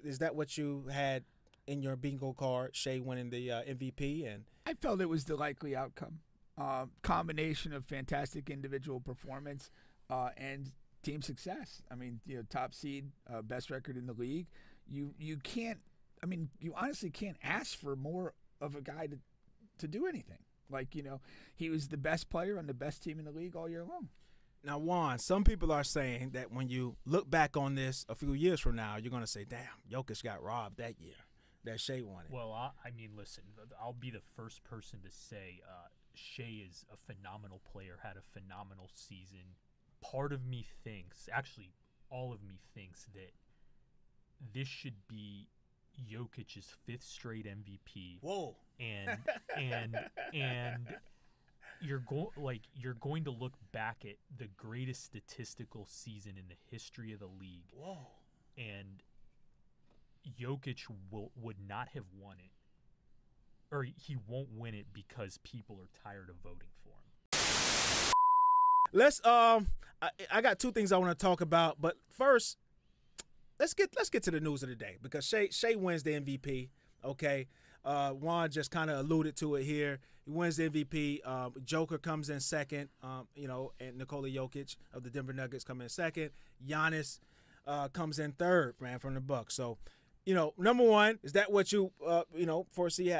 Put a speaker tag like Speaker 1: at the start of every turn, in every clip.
Speaker 1: Is that what you had in your bingo card? Shai winning the MVP, and
Speaker 2: I felt it was the likely outcome. Combination of fantastic individual performance and team success. I mean, top seed, best record in the league. You can't. I mean, you honestly can't ask for more of a guy to do anything. Like, he was the best player on the best team in the league all year long.
Speaker 1: now, Juan, some people are saying that when you look back on this a few years from now, you're going to say, damn, Jokic got robbed that year, that Shai won it.
Speaker 3: Well, I mean, listen, I'll be the first person to say Shai is a phenomenal player, had a phenomenal season. Part of me thinks, actually, all of me thinks that this should be Jokic's 5th straight MVP.
Speaker 1: Whoa.
Speaker 3: And you're going to look back at the greatest statistical season in the history of the league.
Speaker 1: Whoa.
Speaker 3: And Jokic would not have won it, or he won't win it because people are tired of voting for him.
Speaker 1: Let's I got two things I want to talk about, but first let's get to the news of the day, because Shai wins the MVP. Okay, Juan just kind of alluded to it here. He wins the MVP. Joker comes in second. And Nikola Jokic of the Denver Nuggets come in second. Giannis comes in third, man, from the Bucks. So, number one, is that what you foresee?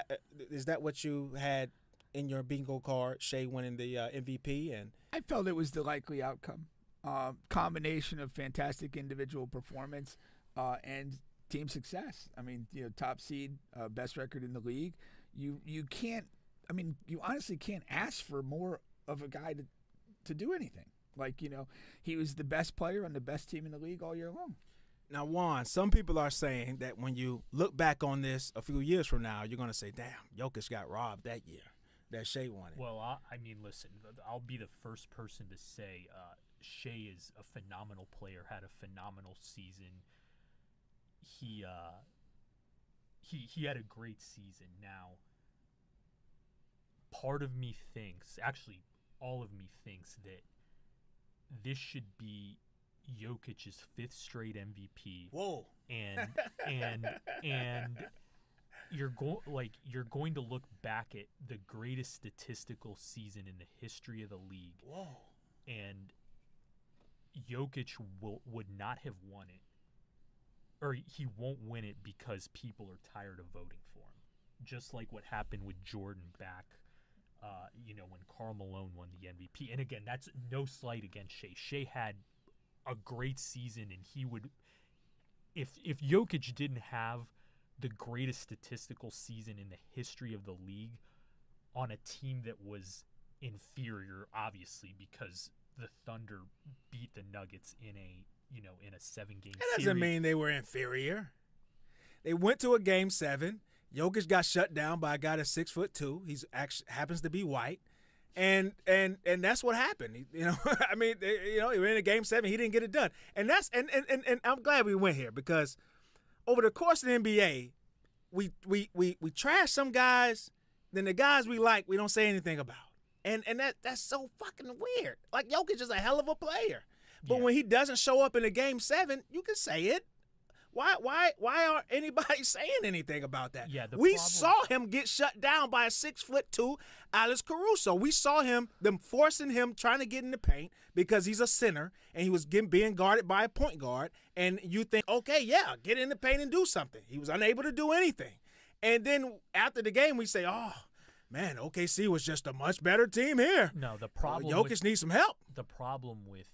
Speaker 1: Is that what you had in your bingo card? Shai winning the MVP, and
Speaker 2: I felt it was the likely outcome. Combination of fantastic individual performance and team success. I mean, top seed, best record in the league. You can't. I mean, you honestly can't ask for more of a guy to do anything. Like, he was the best player on the best team in the league all year long.
Speaker 1: now, Juan, some people are saying that when you look back on this a few years from now, you're going to say, damn, Jokic got robbed that year, that Shai won it.
Speaker 3: Well, I mean, listen, I'll be the first person to say Shai is a phenomenal player, had a phenomenal season. He had a great season. Now, part of me thinks, actually, all of me thinks that this should be Jokic's 5th straight MVP.
Speaker 1: Whoa.
Speaker 3: And you're going to look back at the greatest statistical season in the history of the league.
Speaker 1: Whoa.
Speaker 3: And Jokic would not have won it, or he won't win it because people are tired of voting for him. Just like what happened with Jordan back, when Karl Malone won the MVP. And again, that's no slight against Shai. Shai had a great season, and he would, if Jokic didn't have the greatest statistical season in the history of the league on a team that was inferior, obviously, because the Thunder beat the Nuggets in a 7-game series.
Speaker 1: That doesn't mean they were inferior. They went to a game 7. Jokic got shut down by a guy that's 6'2". He's actually happens to be white, and that's what happened. I mean, he were in a game 7. He didn't get it done, and I'm glad we went here, because over the course of the NBA, we trash some guys, then the guys we like we don't say anything about, and that's so fucking weird. Like, Jokic is a hell of a player. But when he doesn't show up in a game 7, you can say it. Why aren't anybody saying anything about that?
Speaker 3: Yeah,
Speaker 1: we saw him get shut down by a 6'2" Alex Caruso. We saw them forcing him, trying to get in the paint because he's a center and he was being guarded by a point guard. And you think, okay, yeah, get in the paint and do something. He was unable to do anything. And then after the game, we say, oh, man, OKC was just a much better team here.
Speaker 3: No, the problem.
Speaker 1: Jokic needs some help.
Speaker 3: The problem with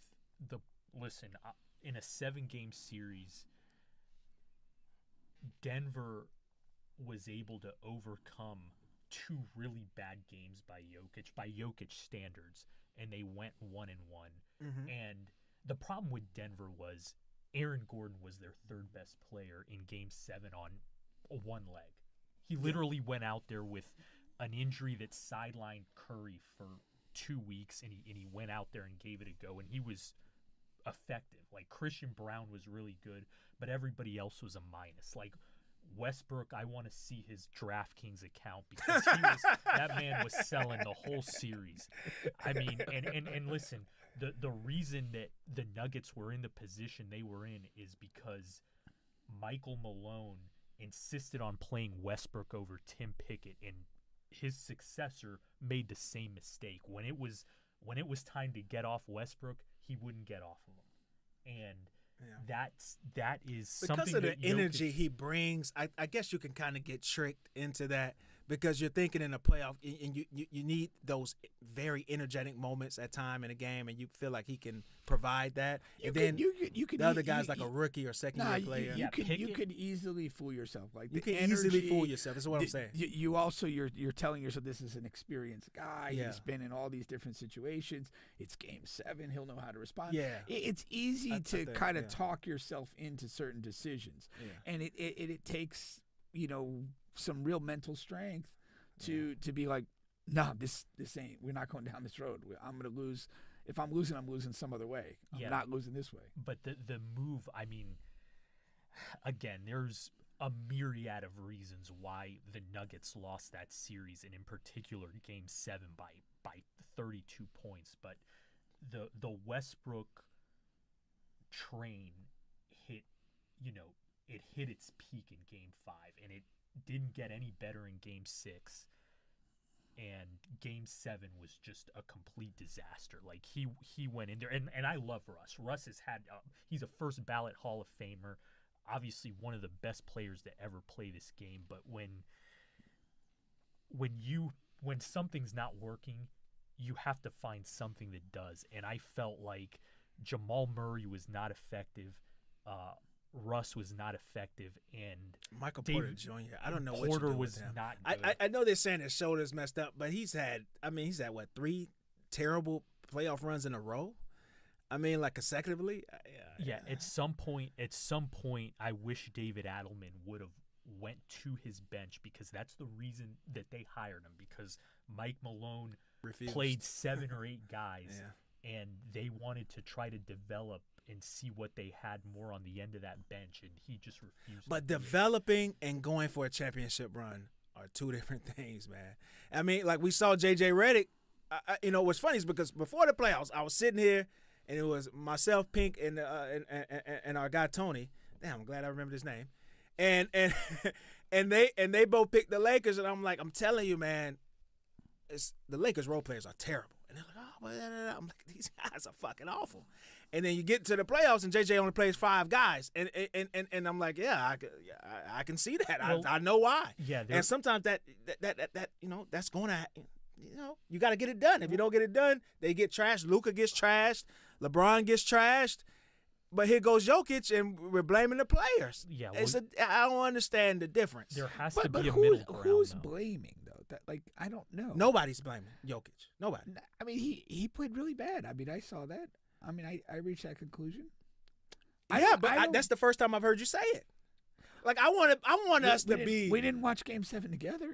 Speaker 3: in a 7-game series, Denver was able to overcome 2 really bad games by Jokic standards, and they went 1-1. Mm-hmm. And the problem with Denver was Aaron Gordon was their 3rd best player in game 7 on one leg. He literally went out there with an injury that sidelined Curry for 2 weeks, and he went out there and gave it a go, and he was effective. Like, Christian Brown was really good, but everybody else was a minus. Like, Westbrook, I want to see his DraftKings account, because that man was selling the whole series. I mean, and listen, the reason that the Nuggets were in the position they were in is because Michael Malone insisted on playing Westbrook over Tim Pickett, and his successor made the same mistake. When it was time to get off Westbrook, he wouldn't get off of him, and that is something
Speaker 1: because of the
Speaker 3: that
Speaker 1: energy he brings. I guess you can kind of get tricked into that because you're thinking in a playoff, and you need those very energetic moments at time in a game, and you feel like he can provide that. And then the other guy's like a rookie or second-year player.
Speaker 2: You could easily fool yourself. Like
Speaker 1: you
Speaker 2: the
Speaker 1: can
Speaker 2: energy,
Speaker 1: easily fool yourself. That's what I'm saying.
Speaker 2: You also you're telling yourself this is an experienced guy.
Speaker 1: Yeah.
Speaker 2: He's been in all these different situations. It's Game 7. He'll know how to respond.
Speaker 1: Yeah.
Speaker 2: It's easy to kind of talk yourself into certain decisions, and it takes some real mental strength to be like, no, this ain't. We're not going down this road. I'm going to lose. If I'm losing, I'm losing some other way. I'm not losing this way.
Speaker 3: But the move, I mean, again, there's a myriad of reasons why the Nuggets lost that series, and in particular Game 7 by 32 points. But the Westbrook train hit, it hit its peak in Game 5, and it didn't get any better in Game 6. And Game 7 was just a complete disaster. Like he went in there, and I love Russ. Russ has had he's a first ballot Hall of Famer, obviously one of the best players to ever play this game. But when something's not working, you have to find something that does. And I felt like Jamal Murray was not effective. Russ was not effective, and
Speaker 1: Michael Porter Jr. I don't know what
Speaker 3: Porter
Speaker 1: you do
Speaker 3: was
Speaker 1: with him.
Speaker 3: not good.
Speaker 1: I know they're saying his shoulder's messed up, but he's had what, 3 terrible playoff runs in a row? I mean, like consecutively.
Speaker 3: Yeah. At some point, I wish David Adelman would have went to his bench, because that's the reason that they hired him, because Mike Malone played 7 or 8 guys, and they wanted to try to develop and see what they had more on the end of that bench, and he just refused.
Speaker 1: But developing and going for a championship run are 2 different things, man. I mean, like we saw J.J. Redick. What's funny is because before the playoffs, I was sitting here, and it was myself, Pink, and our guy Tony. Damn, I'm glad I remembered his name. And they both picked the Lakers, and I'm like, I'm telling you, man, the Lakers role players are terrible. And they're like, I'm like, these guys are fucking awful. And then you get to the playoffs, and JJ only plays 5 guys, and I'm like, I can see that.
Speaker 3: Well,
Speaker 1: I know why.
Speaker 3: Yeah,
Speaker 1: and sometimes that that's going to, you got to get it done. If you don't get it done, they get trashed. Luka gets trashed. LeBron gets trashed. But here goes Jokic, and we're blaming the players.
Speaker 3: Yeah,
Speaker 1: I don't understand the difference.
Speaker 3: There has to be a middle ground.
Speaker 2: Who's
Speaker 3: though.
Speaker 2: blaming though? I don't know.
Speaker 1: Nobody's blaming Jokic. Nobody.
Speaker 2: I mean, he played really bad. I mean, I saw that. I mean, I reached that conclusion.
Speaker 1: That's the first time I've heard you say it. Like I want us to be.
Speaker 2: We didn't watch Game 7 together.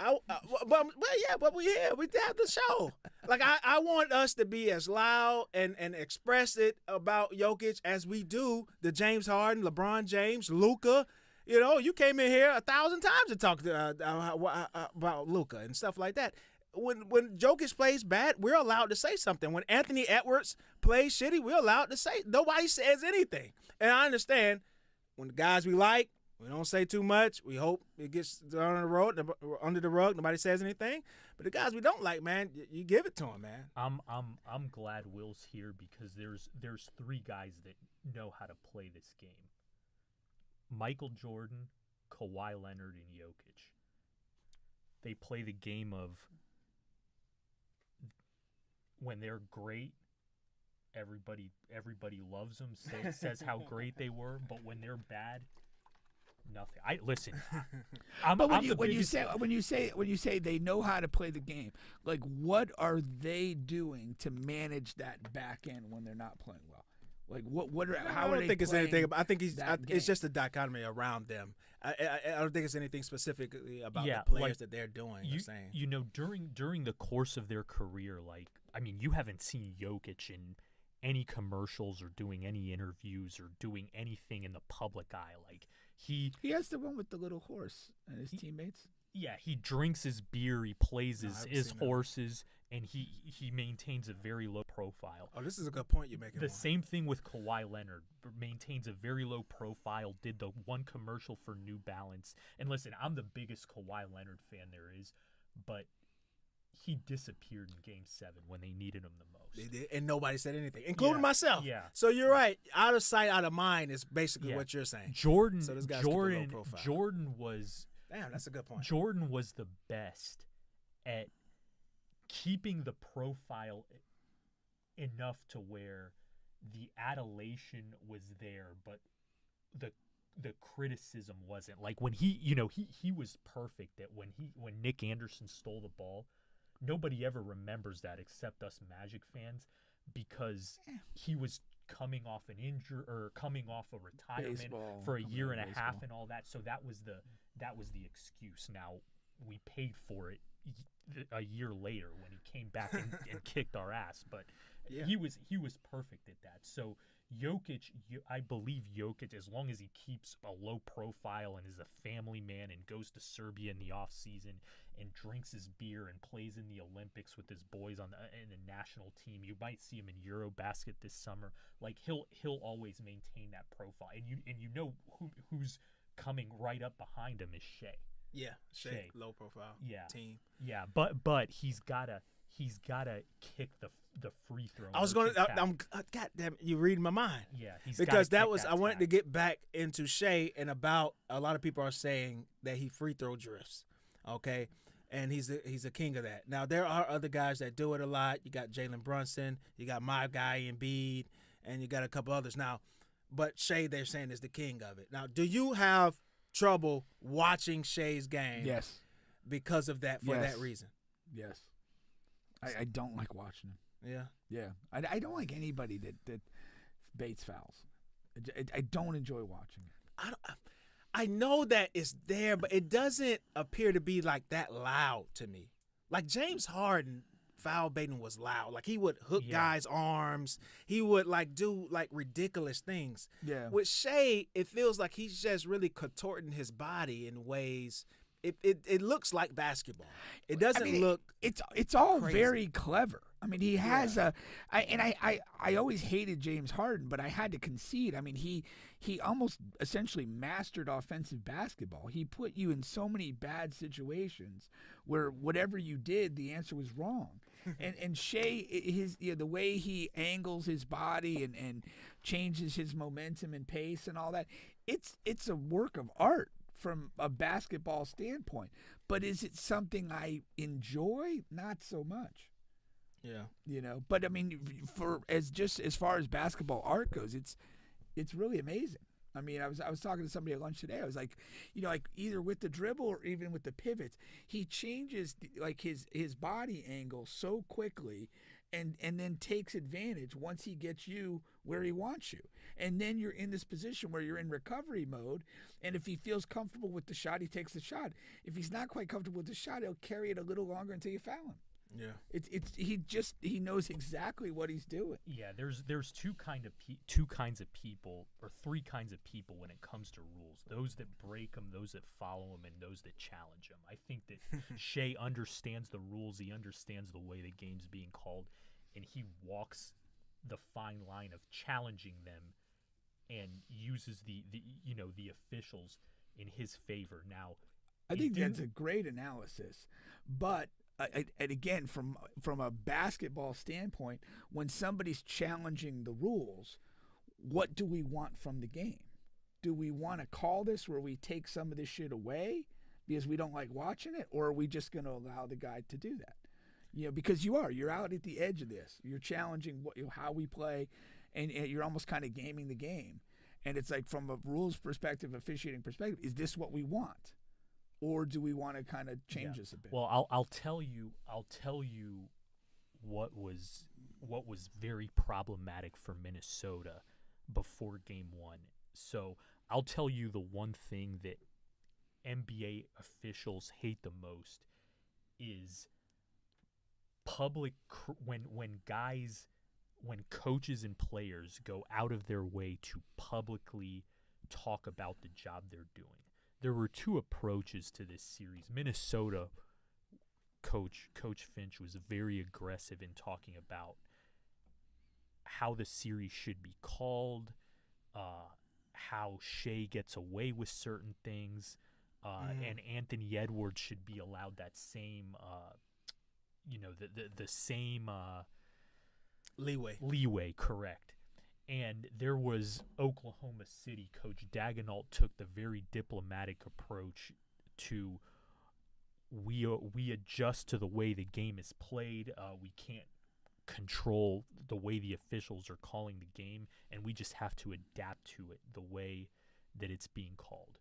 Speaker 1: But we had the show. Like I want us to be as loud and express it about Jokic as we do the James Harden, LeBron James, Luka. You came in here 1,000 times to talk about Luka and stuff like that. When Jokic plays bad, we're allowed to say something. When Anthony Edwards plays shitty, we're allowed to say. Nobody says anything. And I understand when the guys we like, we don't say too much. We hope it gets under the rug. Nobody says anything. But the guys we don't like, man, you give it to them, man.
Speaker 3: I'm glad Will's here, because there's 3 guys that know how to play this game. Michael Jordan, Kawhi Leonard, and Jokic. They play the game of when they're great, everybody loves them, says how great they were, but when they're bad, nothing. Listen.
Speaker 2: When you say they know how to play the game, like what are they doing to manage that back end when they're not playing well? Like how are they
Speaker 1: think it's anything. I think it's just a dichotomy around them. I don't think it's anything specifically about the players that they're doing.
Speaker 3: During the course of their career, you haven't seen Jokic in any commercials or doing any interviews or doing anything in the public eye. Like he
Speaker 2: has the one with the little horse and his teammates.
Speaker 3: Yeah, he drinks his beer, he plays
Speaker 1: No, I
Speaker 3: his,
Speaker 1: haven't
Speaker 3: his
Speaker 1: seen that.
Speaker 3: horses, and he maintains a very low profile.
Speaker 1: Oh, this is a good point you're making.
Speaker 3: The
Speaker 1: Juan.
Speaker 3: same thing with Kawhi Leonard. Maintains a very low profile. Did the one commercial for New Balance. And listen, I'm the biggest Kawhi Leonard fan there is, but he disappeared in Game 7 when they needed him the most.
Speaker 1: They did, and nobody said anything, including
Speaker 3: Yeah,
Speaker 1: myself.
Speaker 3: yeah.
Speaker 1: So you're right. Out of sight, out of mind is basically
Speaker 3: Yeah.
Speaker 1: what you're saying.
Speaker 3: Jordan,
Speaker 1: So this guy's keeping a low
Speaker 3: Jordan,
Speaker 1: profile.
Speaker 3: Jordan was
Speaker 1: Damn, that's a good point.
Speaker 3: Jordan was the best at keeping the profile enough to where the adulation was there, but the criticism wasn't. Like when he was perfect at when Nick Anderson stole the ball, nobody ever remembers that except us Magic fans because he was coming off an injury or coming off a retirement
Speaker 2: Baseball,
Speaker 3: for a
Speaker 2: coming
Speaker 3: year
Speaker 2: out
Speaker 3: and
Speaker 2: of
Speaker 3: a half
Speaker 2: baseball.
Speaker 3: and all that. So that was the excuse. Now we paid for it a year later when he came back and kicked our ass, but
Speaker 1: Yeah.
Speaker 3: he was perfect at that. So Jokic, I believe Jokic, as long as he keeps a low profile and is a family man and goes to Serbia in the off season and drinks his beer and plays in the Olympics with his boys in the national team, you might see him in Eurobasket this summer. Like he'll always maintain that profile, and you know who's coming right up behind him is Shai.
Speaker 1: Yeah,
Speaker 3: Shai.
Speaker 1: low profile.
Speaker 3: Yeah.
Speaker 1: Team.
Speaker 3: Yeah, but he's gotta kick the free throw.
Speaker 1: I was
Speaker 3: no
Speaker 1: going
Speaker 3: tap.
Speaker 1: to. God damn it, you reading my mind.
Speaker 3: Yeah, he's
Speaker 1: Because
Speaker 3: gotta
Speaker 1: that
Speaker 3: kick
Speaker 1: was I wanted to
Speaker 3: tap.
Speaker 1: get back into Shai and about a lot of people are saying that he free throw drifts, okay, and he's a king of that. Now there are other guys that do it a lot. You got Jalen Brunson, you got my guy Embiid, and you got a couple others now. But Shai, they're saying, is the king of it. Now, do you have trouble watching Shai's game?
Speaker 2: Yes.
Speaker 1: Because of that, for
Speaker 2: Yes.
Speaker 1: that reason.
Speaker 2: Yes. I don't like watching him.
Speaker 1: Yeah.
Speaker 2: Yeah. I don't like anybody that baits fouls. I don't enjoy watching it.
Speaker 1: I know that it's there, but it doesn't appear to be like that loud to me. Like James Harden, foul baiting was loud. Like he would hook
Speaker 3: Yeah.
Speaker 1: guys' arms. He would like do like ridiculous things.
Speaker 2: Yeah.
Speaker 1: With Shai, it feels like he's just really contorting his body in ways. It looks like basketball. It doesn't look.
Speaker 2: It's all
Speaker 1: crazy.
Speaker 2: very clever. I mean, he has I always hated James Harden, but I had to concede. I mean, he almost essentially mastered offensive basketball. He put you in so many bad situations where whatever you did, the answer was wrong. and Shai, the way he angles his body and changes his momentum and pace and all that, it's a work of art from a basketball standpoint. But is it something I enjoy? Not so much.
Speaker 1: Yeah.
Speaker 2: But I mean, as far as basketball art goes, it's really amazing. I mean, I was talking to somebody at lunch today. I was like, like either with the dribble or even with the pivots, he changes like his body angle so quickly, and then takes advantage once he gets you where he wants you. And then you're in this position where you're in recovery mode, and if he feels comfortable with the shot, he takes the shot. If he's not quite comfortable with the shot, he'll carry it a little longer until you foul him.
Speaker 1: Yeah.
Speaker 2: He knows exactly what he's doing.
Speaker 3: Yeah, there's two kinds of people, or three kinds of people when it comes to rules. Those that break them, those that follow them, and those that challenge them. I think that Shai understands the rules. He understands the way the game's being called, and he walks the fine line of challenging them and uses the officials in his favor. Now,
Speaker 2: I think that's a great analysis, but and again, from a basketball standpoint, when somebody's challenging the rules, what do we want from the game? Do we want to call this where we take some of this shit away because we don't like watching it, or are we just going to allow the guy to do that? Because you're out at the edge of this. You're challenging how we play, and you're almost kind of gaming the game. And it's like, from a rules perspective, officiating perspective, is this what we want? Or do we want to kind of change this a bit?
Speaker 3: Well, I'll tell you what was very problematic for Minnesota before Game 1. So I'll tell you the one thing that NBA officials hate the most is when coaches and players go out of their way to publicly talk about the job they're doing. there were two approaches to this series. Minnesota Coach Finch was very aggressive in talking about how the series should be called, how Shai gets away with certain things, and Anthony Edwards should be allowed that same, the same
Speaker 1: leeway.
Speaker 3: Correct. And there was Oklahoma City Coach Daigneault took the very diplomatic approach to we adjust to the way the game is played. We can't control the way the officials are calling the game, and we just have to adapt to it the way that it's being called.